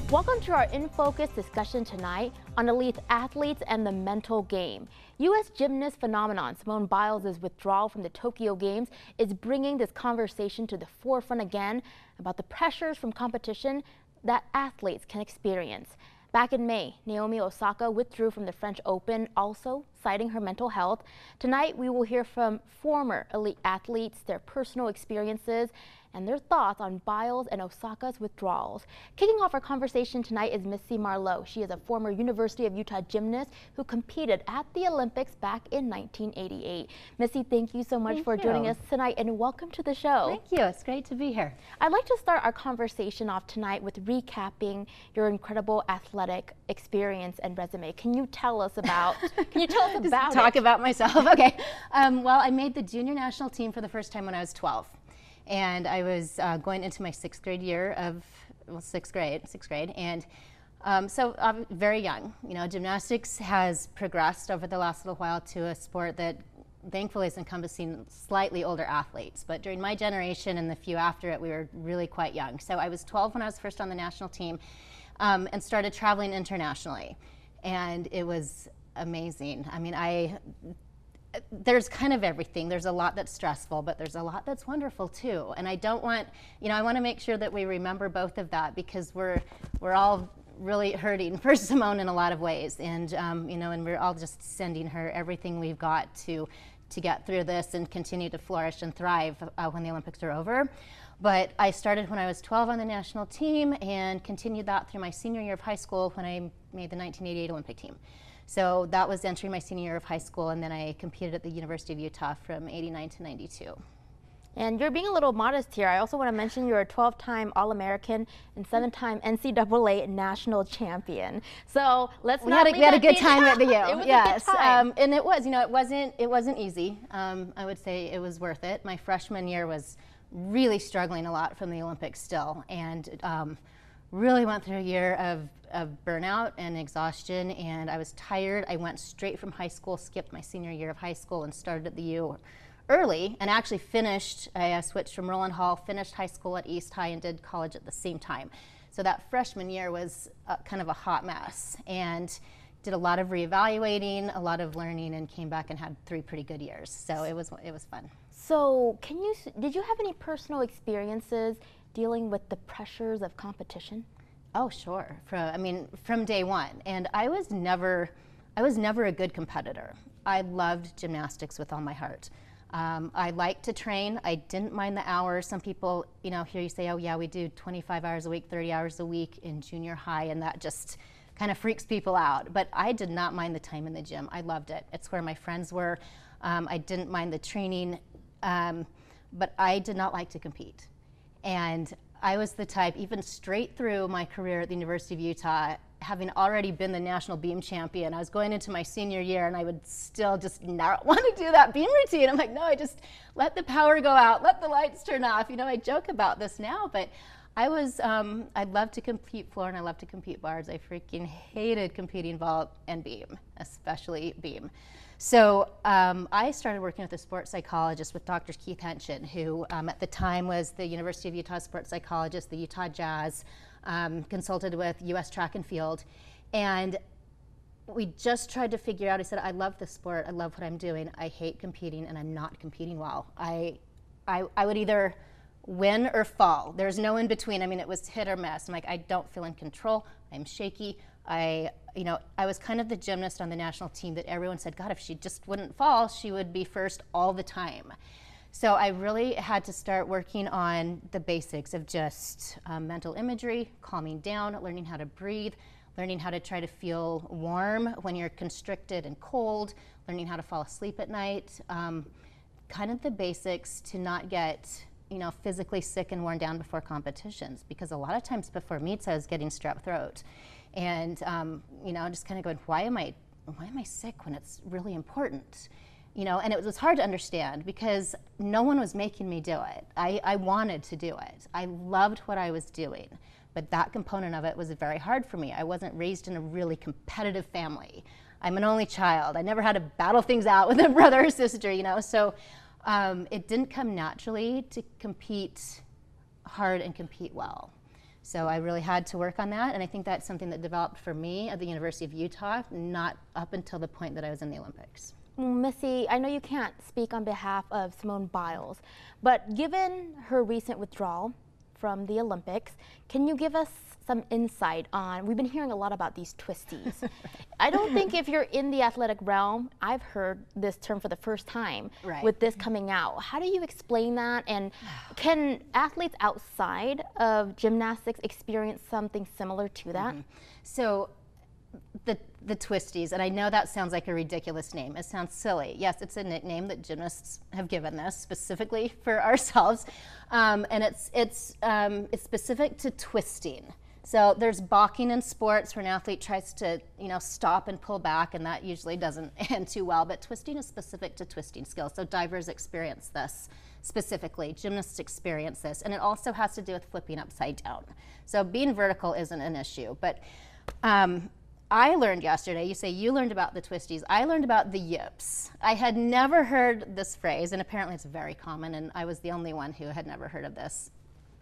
Welcome to our In Focus discussion tonight on elite athletes and the mental game. U.S. gymnast phenomenon Simone Biles' withdrawal from the Tokyo Games is bringing this conversation to the forefront again about the pressures from competition that athletes can experience. Back in May, Naomi Osaka withdrew from the French Open, also citing her mental health. Tonight, we will hear from former elite athletes, their personal experiences, and their thoughts on Biles and Osaka's withdrawals. Kicking off our conversation tonight is Missy Marlowe. She is a former University of Utah gymnast who competed at the Olympics back in 1988. Missy, thank you so much for joining us tonight, and welcome to the show. Thank you. It's great to be here. I'd like to start our conversation off tonight with recapping your incredible athletic experience and resume. Can you tell us about? Talk about myself. Okay. Well, I made the junior national team for the first time when I was 12. And I was going into my sixth grade, and so I'm very young. You know, gymnastics has progressed over the last little while to a sport that thankfully is encompassing slightly older athletes. But during my generation and the few after it, we were really quite young. So I was 12 when I was first on the national team and started traveling internationally. And it was amazing. I mean, there's kind of everything. There's a lot that's stressful, but there's a lot that's wonderful too. And I don't want, I want to make sure that we remember both of that, because we're all really hurting for Simone in a lot of ways. And, and we're all just sending her everything we've got to get through this and continue to flourish and thrive when the Olympics are over. But I started when I was 12 on the national team and continued that through my senior year of high school when I made the 1988 Olympic team. So that was entering my senior year of high school, and then I competed at the University of Utah from '89 to '92. And you're being a little modest here. I also want to mention you're a 12-time All-American and 7-time NCAA national champion. So let's we had a good time at the U. It was a good time. And it was, it wasn't easy. I would say it was worth it. My freshman year was really struggling a lot from the Olympics still, and really went through a year of burnout and exhaustion, and I was tired. I went straight from high school, skipped my senior year of high school, and started at the U early, and actually finished. I switched from Roland Hall, finished high school at East High, and did college at the same time. So that freshman year was kind of a hot mess, and did a lot of reevaluating, a lot of learning, and came back and had 3 pretty good years. So it was fun. So did you have any personal experiences dealing with the pressures of competition? Oh, sure. From day one. And I was never a good competitor. I loved gymnastics with all my heart. I liked to train. I didn't mind the hours. Some people, hear you say, oh yeah, we do 25 hours a week, 30 hours a week in junior high, and that just kind of freaks people out. But I did not mind the time in the gym. I loved it. It's where my friends were. I didn't mind the training, but I did not like to compete. And I was the type, even straight through my career at the University of Utah, having already been the national beam champion, I was going into my senior year and I would still just not want to do that beam routine. I'm like, no, I just let the power go out, let the lights turn off. I joke about this now, but I love to compete floor and I love to compete bars. I freaking hated competing vault and beam, especially beam. So I started working with a sports psychologist, with Dr. Keith Henshin, who at the time was the University of Utah sports psychologist, the Utah Jazz, consulted with US track and field. And we just tried to figure out, I said, I love the sport, I love what I'm doing, I hate competing, and I'm not competing well. I would either win or fall. There's no in between. It was hit or miss. I'm like, I don't feel in control, I'm shaky. I was kind of the gymnast on the national team that everyone said, God, if she just wouldn't fall, she would be first all the time. So I really had to start working on the basics of just mental imagery, calming down, learning how to breathe, learning how to try to feel warm when you're constricted and cold, learning how to fall asleep at night, kind of the basics to not get physically sick and worn down before competitions, because a lot of times before meets I was getting strep throat. And just kind of going, why am I sick when it's really important? And it was hard to understand because no one was making me do it. I wanted to do it. I loved what I was doing, but that component of it was very hard for me. I wasn't raised in a really competitive family. I'm an only child. I never had to battle things out with a brother or sister, so it didn't come naturally to compete hard and compete well. So I really had to work on that, and I think that's something that developed for me at the University of Utah, not up until the point that I was in the Olympics. Missy, I know you can't speak on behalf of Simone Biles, but given her recent withdrawal from the Olympics, can you give us some insight on, we've been hearing a lot about these twisties. I don't think if you're in the athletic realm, I've heard this term for the first time with this coming out. How do you explain that? And can athletes outside of gymnastics experience something similar to that? So the twisties, and I know that sounds like a ridiculous name. It sounds silly. Yes, it's a nickname that gymnasts have given this specifically for ourselves, and it's specific to twisting. So there's balking in sports where an athlete tries to, stop and pull back, and that usually doesn't end too well. But twisting is specific to twisting skills. So divers experience this specifically. Gymnasts experience this, and it also has to do with flipping upside down. So being vertical isn't an issue, but I learned yesterday, you say you learned about the twisties, I learned about the yips. I had never heard this phrase, and apparently it's very common, and I was the only one who had never heard of this.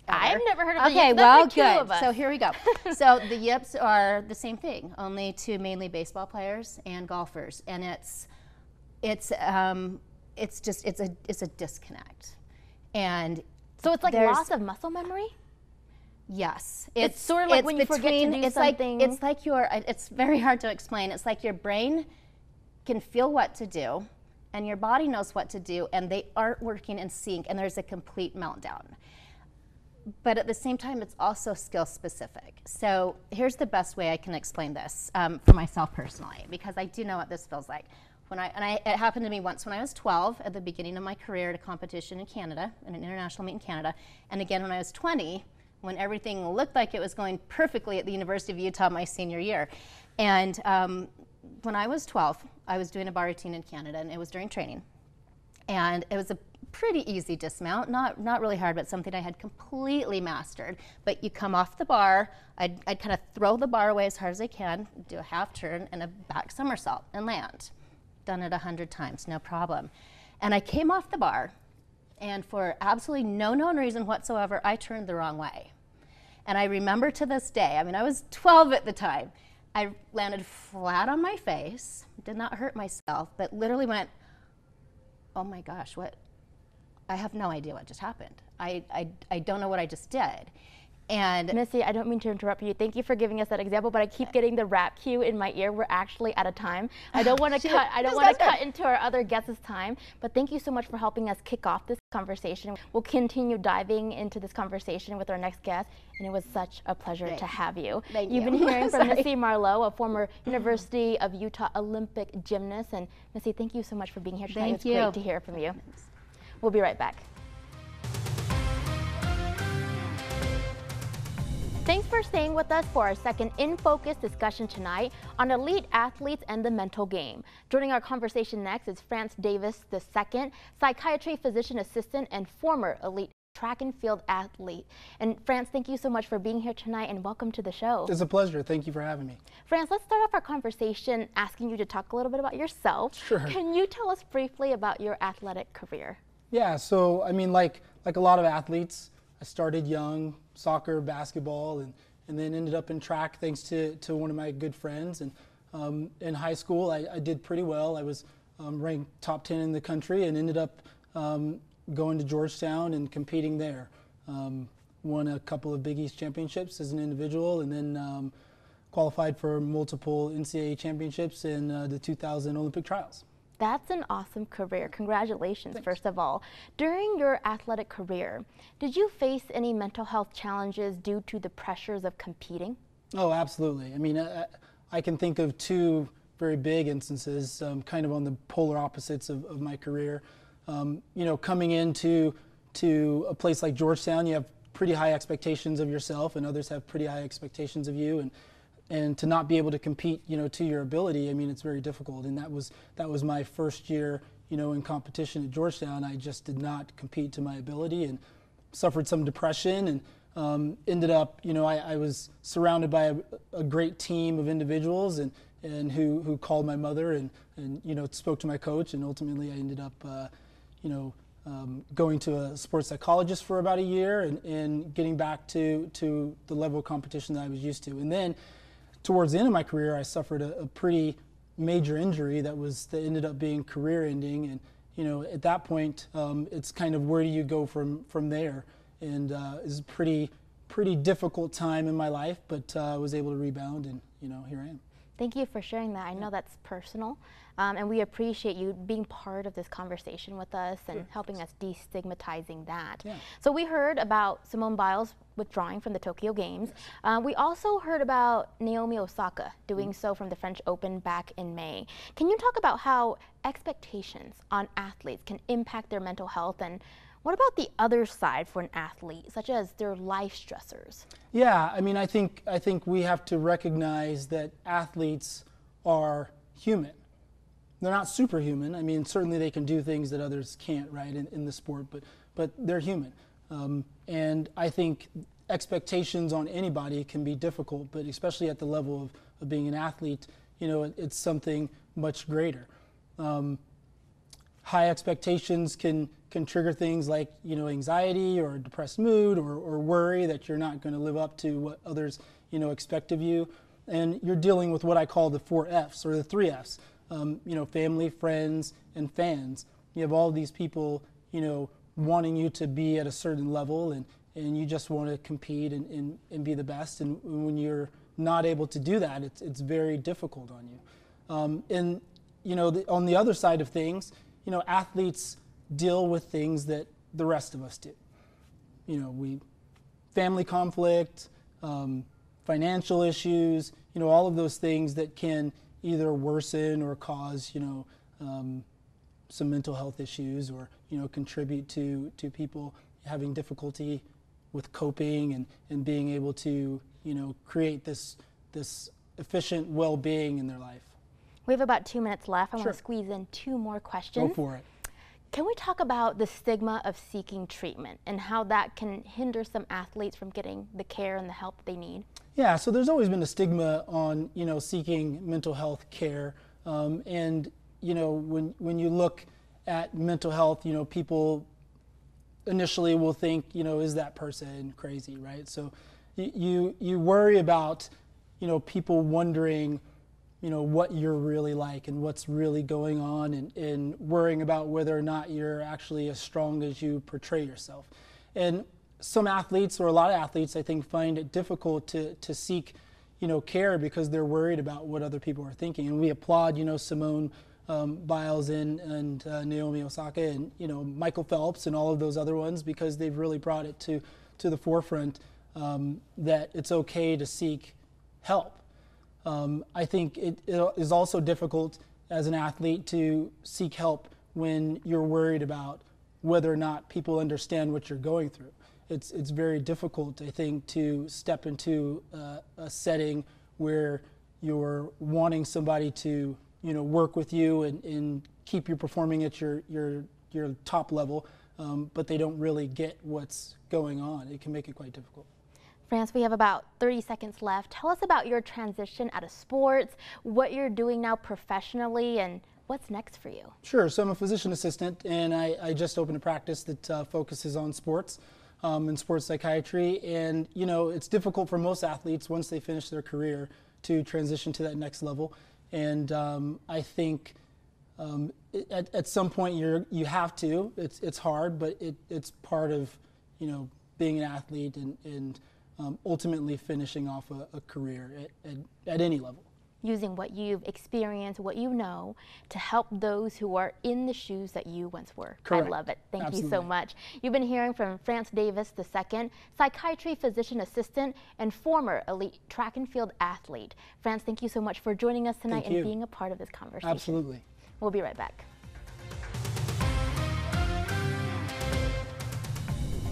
I've never heard of the yips. Okay, well, good. So here we go. So the yips are the same thing, only to mainly baseball players and golfers, and it's a disconnect. And so it's like loss of muscle memory? Yes. It's sort of like when you forget to do something. It's very hard to explain. It's like your brain can feel what to do, and your body knows what to do, and they aren't working in sync, and there's a complete meltdown. But at the same time, it's also skill specific. So here's the best way I can explain this for myself personally, because I do know what this feels like. It happened to me once when I was 12 at the beginning of my career at a competition in Canada, in an international meet in Canada, and again when I was 20, when everything looked like it was going perfectly at the University of Utah my senior year. And when I was 12, I was doing a bar routine in Canada, and it was during training. And it was a pretty easy dismount, not really hard, but something I had completely mastered. But you come off the bar, I'd kind of throw the bar away as hard as I can, do a half turn and a back somersault and land. Done it 100 times, no problem. And I came off the bar, and for absolutely no known reason whatsoever, I turned the wrong way. And I remember to this day, I was 12 at the time, I landed flat on my face, did not hurt myself, but literally went, oh my gosh, what? I have no idea what just happened. I don't know what I just did. And Missy, I don't mean to interrupt you. Thank you for giving us that example, but I keep getting the rap cue in my ear. We're actually out of time. I don't want to cut. I don't want to cut into our other guests' time. But thank you so much for helping us kick off this conversation. We'll continue diving into this conversation with our next guest, and it was such a pleasure to have you. Thank you. You've been hearing from Missy Marlowe, a former University of Utah Olympic gymnast. And Missy, thank you so much for being here tonight. Thank you. It was great to hear from you. We'll be right back. Thanks for staying with us for our second In Focus discussion tonight on elite athletes and the mental game. Joining our conversation next is France Davis II, psychiatry physician assistant and former elite track and field athlete. And France, thank you so much for being here tonight, and welcome to the show. It's a pleasure. Thank you for having me. France, let's start off our conversation asking you to talk a little bit about yourself. Sure. Can you tell us briefly about your athletic career? Yeah, so like a lot of athletes, I started young, soccer, basketball, and then ended up in track thanks to one of my good friends. And in high school, I did pretty well. I was ranked top 10 in the country and ended up going to Georgetown and competing there. Won a couple of Big East championships as an individual, and then qualified for multiple NCAA championships in the 2000 Olympic trials. That's an awesome career. Congratulations, Thanks. first of all. During your athletic career, did you face any mental health challenges due to the pressures of competing? Oh, absolutely. I can think of two very big instances, kind of on the polar opposites of my career. Coming into a place like Georgetown, you have pretty high expectations of yourself, and others have pretty high expectations of you, and to not be able to compete, to your ability, it's very difficult. And that was my first year, in competition at Georgetown. I just did not compete to my ability and suffered some depression, and ended up, I was surrounded by a great team of individuals and who called my mother and spoke to my coach, and ultimately I ended up, going to a sports psychologist for about a year and getting back to the level of competition that I was used to. And then towards the end of my career, I suffered a pretty major injury that ended up being career ending. And at that point, it's kind of where do you go from there? And it's a pretty difficult time in my life, but I was able to rebound, and here I am. Thank you for sharing that. I know that's personal, and we appreciate you being part of this conversation with us and helping us destigmatizing that. Yeah. So we heard about Simone Biles withdrawing from the Tokyo Games. We also heard about Naomi Osaka doing so from the French Open back in May. Can you talk about how expectations on athletes can impact their mental health, and what about the other side for an athlete, such as their life stressors? Yeah, I mean, I think we have to recognize that athletes are human. They're not superhuman. I mean, certainly they can do things that others can't, right, in the sport, but they're human. And I think expectations on anybody can be difficult, but especially at the level of being an athlete, it's something much greater. High expectations can trigger things like anxiety or depressed mood or worry that you're not going to live up to what others expect of you, and you're dealing with what I call the 4 F's or the 3 F's. Family, friends, and fans. You have all these people wanting you to be at a certain level, and you just want to compete and be the best, and when you're not able to do that, it's very difficult on you. And on the other side of things, athletes deal with things that the rest of us do. Family conflict, financial issues, all of those things that can either worsen or cause, some mental health issues, or, contribute to people having difficulty with coping and being able to, create this efficient well-being in their life. We have about 2 minutes left. I Sure. want to squeeze in 2 more questions. Go for it. Can we talk about the stigma of seeking treatment and how that can hinder some athletes from getting the care and the help they need? Yeah, so there's always been a stigma on, seeking mental health care. And, when you look at mental health, people initially will think, is that person crazy, right? So you worry about, people wondering, what you're really like and what's really going on, and worrying about whether or not you're actually as strong as you portray yourself. And some athletes, or a lot of athletes, I think, find it difficult to seek, care because they're worried about what other people are thinking. And we applaud, Simone Biles and Naomi Osaka and, Michael Phelps and all of those other ones, because they've really brought it to the forefront that it's okay to seek help. I think it is also difficult as an athlete to seek help when you're worried about whether or not people understand what you're going through. It's very difficult, I think, to step into a setting where you're wanting somebody to, work with you and keep you performing at your top level, but they don't really get what's going on. It can make it quite difficult. France, we have about 30 seconds left. Tell us about your transition out of sports, what you're doing now professionally, and what's next for you. Sure. So I'm a physician assistant, and I just opened a practice that focuses on sports and sports psychiatry. And, it's difficult for most athletes once they finish their career to transition to that next level. And I think at some point you have to. It's hard, but it's part of, being an athlete and ultimately finishing off a career at any level. Using what you've experienced, what you know, to help those who are in the shoes that you once were. Correct. I love it. Thank Absolutely. you so much. You've been hearing from France Davis II, psychiatry physician assistant and former elite track and field athlete. France, thank you so much for joining us tonight and being a part of this conversation. Absolutely. We'll be right back.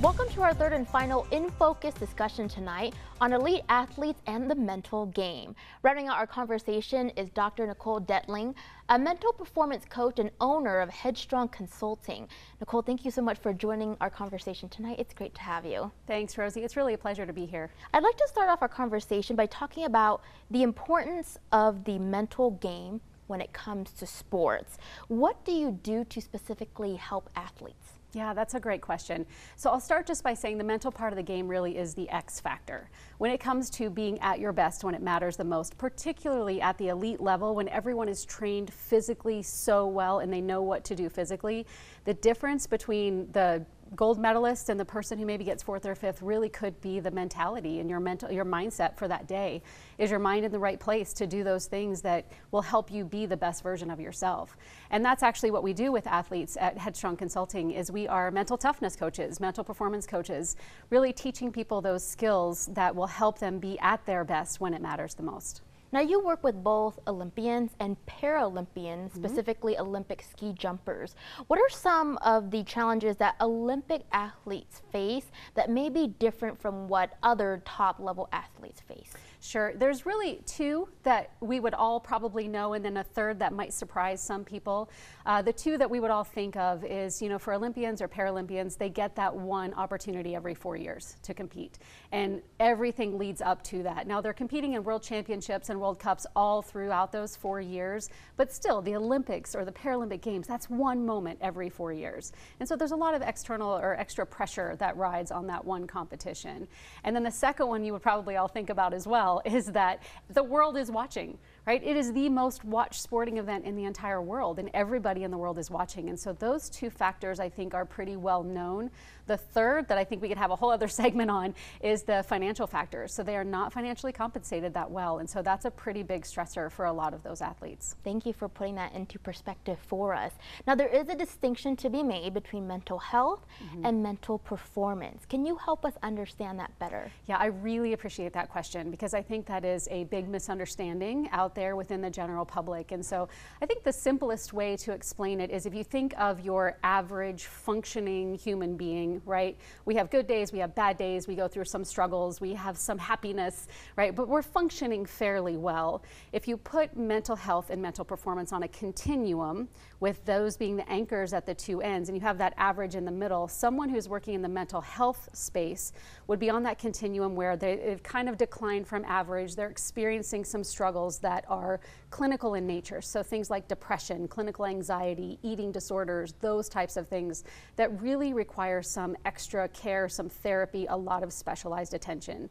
Welcome to our third and final In Focus discussion tonight on elite athletes and the mental game. Rounding out our conversation is Dr. Nicole Detling, a mental performance coach and owner of Headstrong Consulting. Nicole, thank you so much for joining our conversation tonight. It's great to have you. Thanks, Rosie. It's really a pleasure to be here. I'd like to start off our conversation by talking about the importance of the mental game when it comes to sports. What do you do to specifically help athletes? Yeah, that's a great question. So I'll start just by saying the mental part of the game really is the X factor. When it comes to being at your best when it matters the most, particularly at the elite level, when everyone is trained physically so well and they know what to do physically, the difference between the gold medalist and the person who maybe gets 4th or 5th really could be the mentality and your mindset for that day. Is your mind in the right place to do those things that will help you be the best version of yourself? And that's actually what we do with athletes at Headstrong Consulting. Is we are mental toughness coaches, mental performance coaches, really teaching people those skills that will help them be at their best when it matters the most. Now, you work with both Olympians and Paralympians, specifically Olympic ski jumpers. What are some of the challenges that Olympic athletes face that may be different from what other top-level athletes face? Sure. There's really 2 that we would all probably know, and then a 3rd that might surprise some people. The 2 that we would all think of is, for Olympians or Paralympians, they get that one opportunity every 4 years to compete. And everything leads up to that. Now, they're competing in world championships and World Cups all throughout those 4 years, but still, the Olympics or the Paralympic Games, that's one moment every 4 years. And so there's a lot of external or extra pressure that rides on that one competition. And then the second one you would probably all think about as well is that the world is watching, right? It is the most watched sporting event in the entire world, and everybody in the world is watching. And so those 2 factors, I think, are pretty well known. The 3rd that I think we could have a whole other segment on is the financial factors. So they are not financially compensated that well, and so that's a pretty big stressor for a lot of those athletes. Thank you for putting that into perspective for us. Now, there is a distinction to be made between mental health and mental performance. Can you help us understand that better? Yeah, I really appreciate that question because I think that is a big misunderstanding out there within the general public. And so I think the simplest way to explain it is if you think of your average functioning human being, right? We have good days, we have bad days, we go through some struggles, we have some happiness, right? But we're functioning fairly well. If you put mental health and mental performance on a continuum, with those being the anchors at the 2 ends, and you have that average in the middle, someone who's working in the mental health space would be on that continuum where they've kind of declined from average. They're experiencing some struggles that are clinical in nature. So things like depression, clinical anxiety, eating disorders, those types of things that really require some extra care, some therapy, a lot of specialized attention.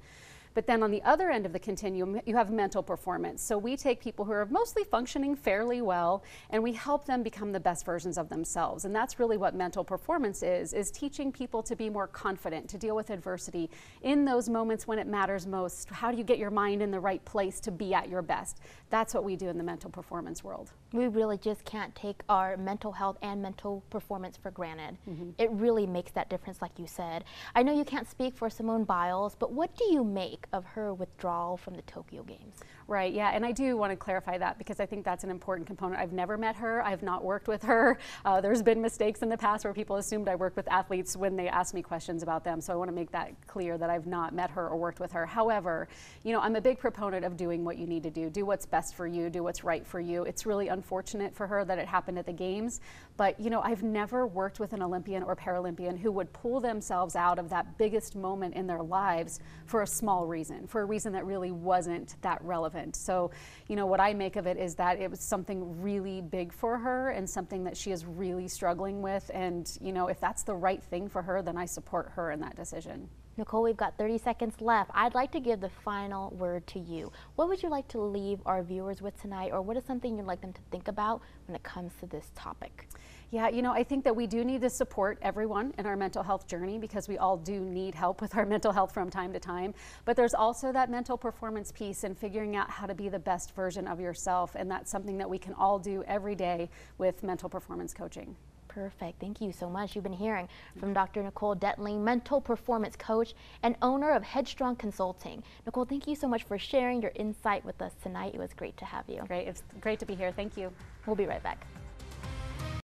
But then on the other end of the continuum, you have mental performance. So we take people who are mostly functioning fairly well, and we help them become the best versions of themselves. And that's really what mental performance is teaching people to be more confident, to deal with adversity in those moments when it matters most. How do you get your mind in the right place to be at your best? That's what we do in the mental performance world. We really just can't take our mental health and mental performance for granted. It really makes that difference, like you said. I know you can't speak for Simone Biles, but what do you make of her withdrawal from the Tokyo Games? Right, yeah, and I do want to clarify that because I think that's an important component. I've never met her, I've not worked with her. There's been mistakes in the past where people assumed I worked with athletes when they asked me questions about them, so I want to make that clear that I've not met her or worked with her. However, I'm a big proponent of doing what you need to do what's best for you, do what's right for you. It's really unfortunate for her that it happened at the Games, but I've never worked with an Olympian or Paralympian who would pull themselves out of that biggest moment in their lives for a small reason, for a reason that really wasn't that relevant. So, what I make of it is that it was something really big for her and something that she is really struggling with. And, if that's the right thing for her, then I support her in that decision. Nicole, we've got 30 seconds left. I'd like to give the final word to you. What would you like to leave our viewers with tonight, or what is something you'd like them to think about when it comes to this topic? Yeah, I think that we do need to support everyone in our mental health journey because we all do need help with our mental health from time to time. But there's also that mental performance piece and figuring out how to be the best version of yourself. And that's something that we can all do every day with mental performance coaching. Perfect. Thank you so much. You've been hearing from Dr. Nicole Detling, mental performance coach and owner of Headstrong Consulting. Nicole, thank you so much for sharing your insight with us tonight. It was great to have you. Great. It's great to be here. Thank you. We'll be right back.